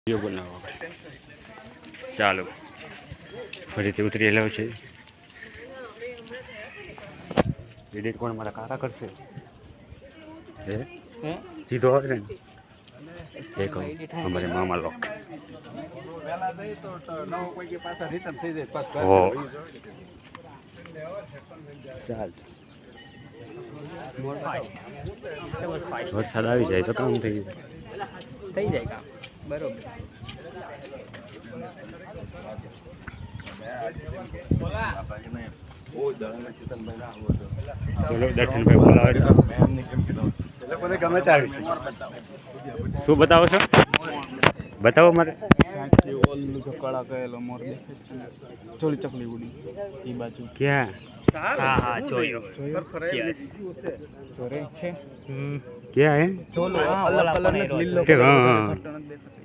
video બનાવો ચાલો ફરીથી ઉતરી રહ્યો છે એડિટ પણ મારા કાકા કરશે હે સીધો આવે ને એ કહું અમારે મામા લોક ચાલ વરસાદ આવી જાય તો કામ થઈ જાય કામ બરોબર ચલો દર્શનભાઈ બોલાવે શું બતાવો છો બતાવો મારે કળા કરેલો મોર ચોલી ચકલી ઉડી એ બાજુ ક્યાં હા હા જોયો ચોરે છે ક્યાં હે ચોલો અલગ કલર લીલો હા